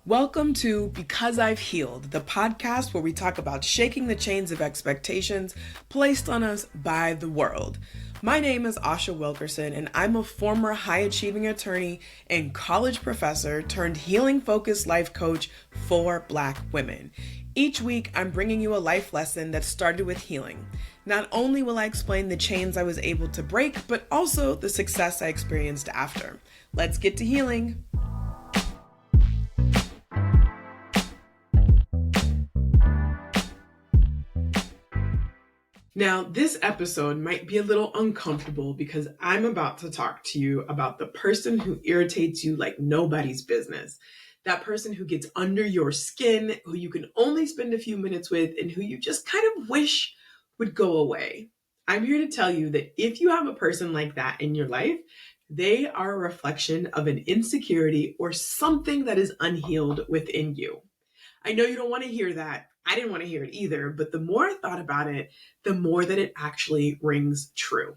Welcome to Because I've Healed, the podcast where we talk about shaking the chains of expectations placed on us by the world. My name is Asha Wilkerson, and I'm a former high-achieving attorney and college professor turned healing-focused life coach for Black women. Each week, I'm bringing you a life lesson that started with healing. Not only will I explain the chains I was able to break, but also the success I experienced after. Let's get to healing. Now, this episode might be a little uncomfortable because I'm about to talk to you about the person who irritates you like nobody's business. That person who gets under your skin, who you can only spend a few minutes with, and who you just kind of wish would go away. I'm here to tell you that if you have a person like that in your life, they are a reflection of an insecurity or something that is unhealed within you. I know you don't want to hear that. I didn't want to hear it either, but the more I thought about it, the more that it actually rings true.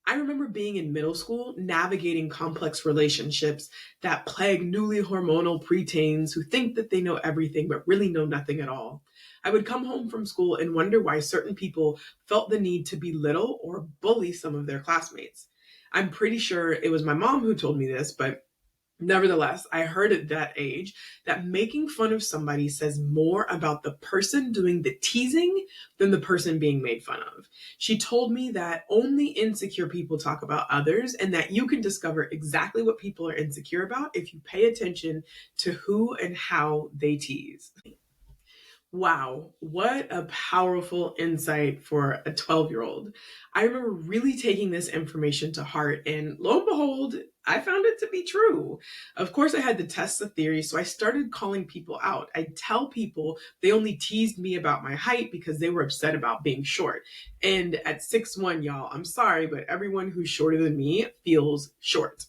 I remember being in middle school, navigating complex relationships that plague newly hormonal preteens who think that they know everything but really know nothing at all. I would come home from school and wonder why certain people felt the need to belittle or bully some of their classmates. I'm pretty sure it was my mom who told me this, but nevertheless, I heard at that age that making fun of somebody says more about the person doing the teasing than the person being made fun of. She told me that only insecure people talk about others and that you can discover exactly what people are insecure about if you pay attention to who and how they tease. Wow, what a powerful insight for a 12-year-old. I remember really taking this information to heart, and lo and behold, I found it to be true. Of course, I had to test the theory, so I started calling people out. I'd tell people they only teased me about my height because they were upset about being short. And at 6'1", y'all, I'm sorry, but everyone who's shorter than me feels short.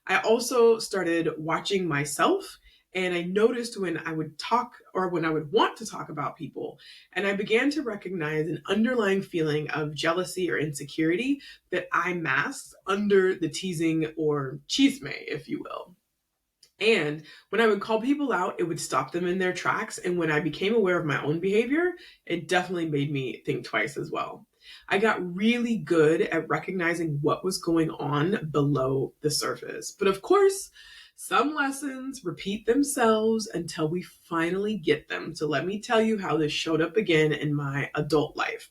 I also started watching myself, and I noticed when I would talk or when I would want to talk about people, and I began to recognize an underlying feeling of jealousy or insecurity that I masked under the teasing or chisme, if you will. And when I would call people out, it would stop them in their tracks. And when I became aware of my own behavior, it definitely made me think twice as well. I got really good at recognizing what was going on below the surface. But of course, some lessons repeat themselves until we finally get them. So let me tell you how this showed up again in my adult life.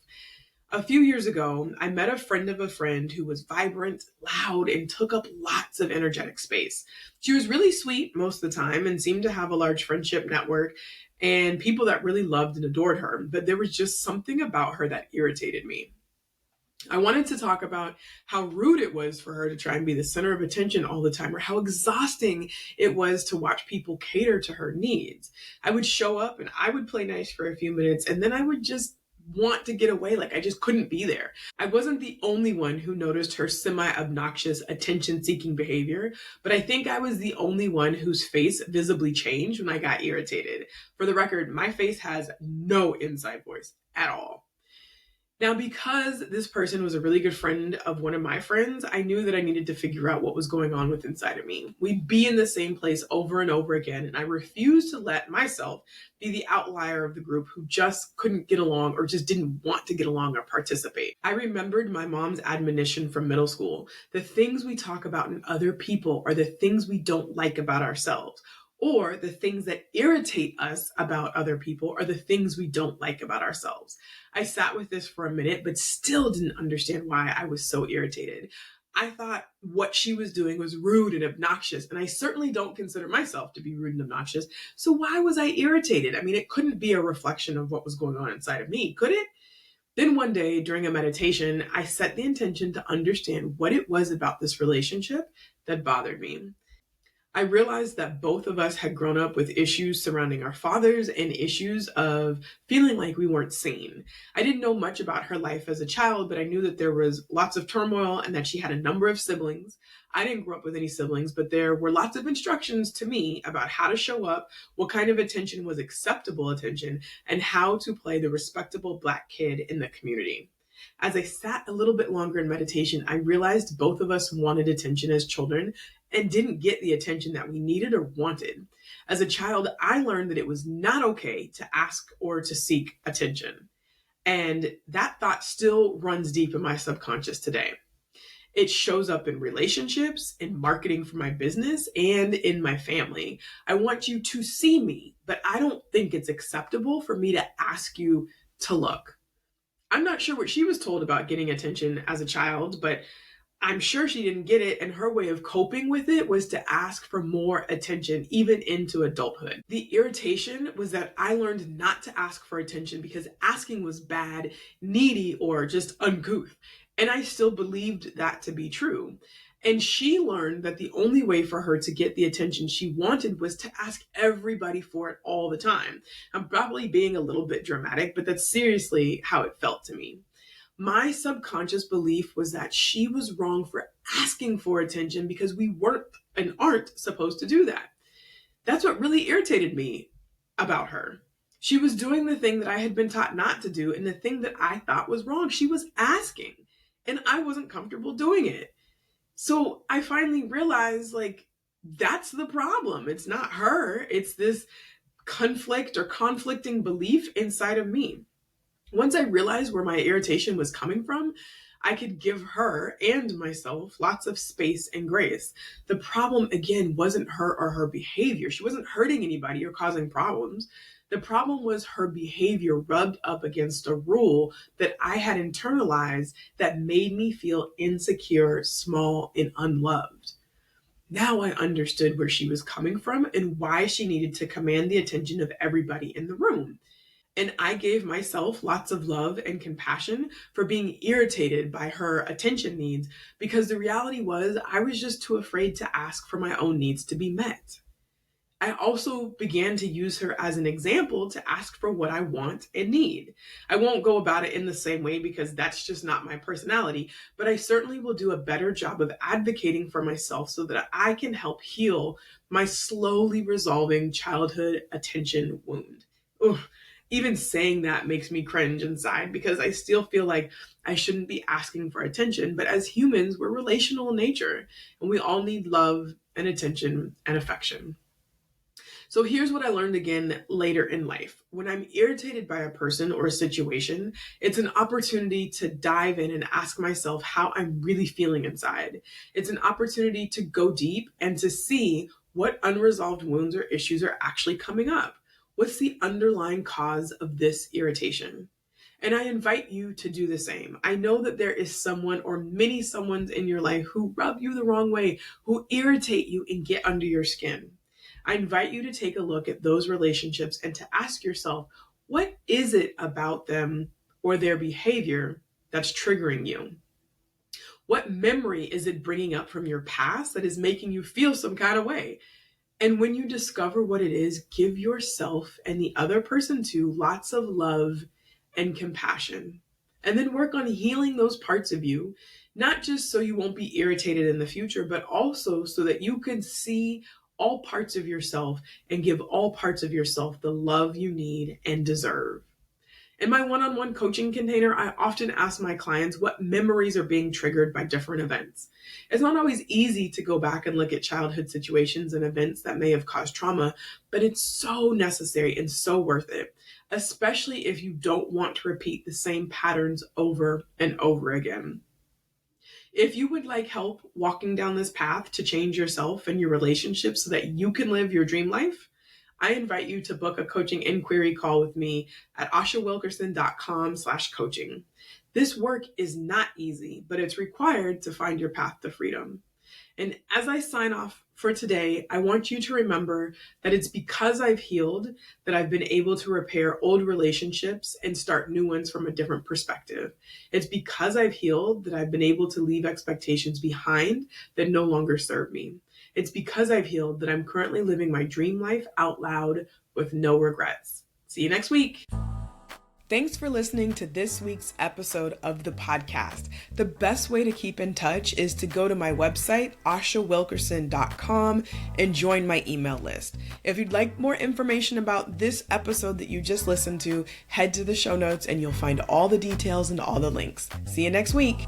A few years ago, I met a friend of a friend who was vibrant, loud, and took up lots of energetic space. She was really sweet most of the time and seemed to have a large friendship network and people that really loved and adored her. But there was just something about her that irritated me. I wanted to talk about how rude it was for her to try and be the center of attention all the time, or how exhausting it was to watch people cater to her needs. I would show up and I would play nice for a few minutes, and then I would just want to get away, like I just couldn't be there. I wasn't the only one who noticed her semi-obnoxious attention-seeking behavior, but I think I was the only one whose face visibly changed when I got irritated. For the record, my face has no inside voice at all. Now, because this person was a really good friend of one of my friends, I knew that I needed to figure out what was going on with inside of me. We'd be in the same place over and over again, and I refused to let myself be the outlier of the group who just couldn't get along or just didn't want to get along or participate. I remembered my mom's admonition from middle school. The things we talk about in other people are the things we don't like about ourselves. Or the things that irritate us about other people are the things we don't like about ourselves. I sat with this for a minute, but still didn't understand why I was so irritated. I thought what she was doing was rude and obnoxious, and I certainly don't consider myself to be rude and obnoxious. So why was I irritated? I mean, it couldn't be a reflection of what was going on inside of me, could it? Then one day during a meditation, I set the intention to understand what it was about this relationship that bothered me. I realized that both of us had grown up with issues surrounding our fathers and issues of feeling like we weren't seen. I didn't know much about her life as a child, but I knew that there was lots of turmoil and that she had a number of siblings. I didn't grow up with any siblings, but there were lots of instructions to me about how to show up, what kind of attention was acceptable attention, and how to play the respectable Black kid in the community. As I sat a little bit longer in meditation, I realized both of us wanted attention as children, and didn't get the attention that we needed or wanted. As a child, I learned that it was not okay to ask or to seek attention. And that thought still runs deep in my subconscious today. It shows up in relationships, in marketing for my business, and in my family. I want you to see me, but I don't think it's acceptable for me to ask you to look. I'm not sure what she was told about getting attention as a child, but I'm sure she didn't get it, and her way of coping with it was to ask for more attention, even into adulthood. The irritation was that I learned not to ask for attention because asking was bad, needy, or just uncouth. And I still believed that to be true. And she learned that the only way for her to get the attention she wanted was to ask everybody for it all the time. I'm probably being a little bit dramatic, but that's seriously how it felt to me. My subconscious belief was that she was wrong for asking for attention because we weren't and aren't supposed to do that. That's what really irritated me about her. She was doing the thing that I had been taught not to do and the thing that I thought was wrong. She was asking, and I wasn't comfortable doing it. So I finally realized, that's the problem. It's not her. It's this conflict or conflicting belief inside of me. Once I realized where my irritation was coming from, I could give her and myself lots of space and grace. The problem, again, wasn't her or her behavior. She wasn't hurting anybody or causing problems. The problem was her behavior rubbed up against a rule that I had internalized that made me feel insecure, small, and unloved. Now I understood where she was coming from and why she needed to command the attention of everybody in the room. And I gave myself lots of love and compassion for being irritated by her attention needs, because the reality was I was just too afraid to ask for my own needs to be met. I also began to use her as an example to ask for what I want and need. I won't go about it in the same way because that's just not my personality, but I certainly will do a better job of advocating for myself so that I can help heal my slowly resolving childhood attention wound. Ugh. Even saying that makes me cringe inside because I still feel like I shouldn't be asking for attention. But as humans, we're relational in nature and we all need love and attention and affection. So here's what I learned again later in life. When I'm irritated by a person or a situation, it's an opportunity to dive in and ask myself how I'm really feeling inside. It's an opportunity to go deep and to see what unresolved wounds or issues are actually coming up. What's the underlying cause of this irritation? And I invite you to do the same. I know that there is someone or many someones in your life who rub you the wrong way, who irritate you and get under your skin. I invite you to take a look at those relationships and to ask yourself, what is it about them or their behavior that's triggering you? What memory is it bringing up from your past that is making you feel some kind of way? And when you discover what it is, give yourself and the other person too lots of love and compassion. And then work on healing those parts of you, not just so you won't be irritated in the future, but also so that you can see all parts of yourself and give all parts of yourself the love you need and deserve. In my one-on-one coaching container, I often ask my clients what memories are being triggered by different events. It's not always easy to go back and look at childhood situations and events that may have caused trauma, but it's so necessary and so worth it, especially if you don't want to repeat the same patterns over and over again. If you would like help walking down this path to change yourself and your relationships so that you can live your dream life, I invite you to book a coaching inquiry call with me at ashawilkerson.com/coaching. This work is not easy, but it's required to find your path to freedom. And as I sign off for today, I want you to remember that it's because I've healed that I've been able to repair old relationships and start new ones from a different perspective. It's because I've healed that I've been able to leave expectations behind that no longer serve me. It's because I've healed that I'm currently living my dream life out loud with no regrets. See you next week. Thanks for listening to this week's episode of the podcast. The best way to keep in touch is to go to my website, ashawilkerson.com, and join my email list. If you'd like more information about this episode that you just listened to, head to the show notes and you'll find all the details and all the links. See you next week.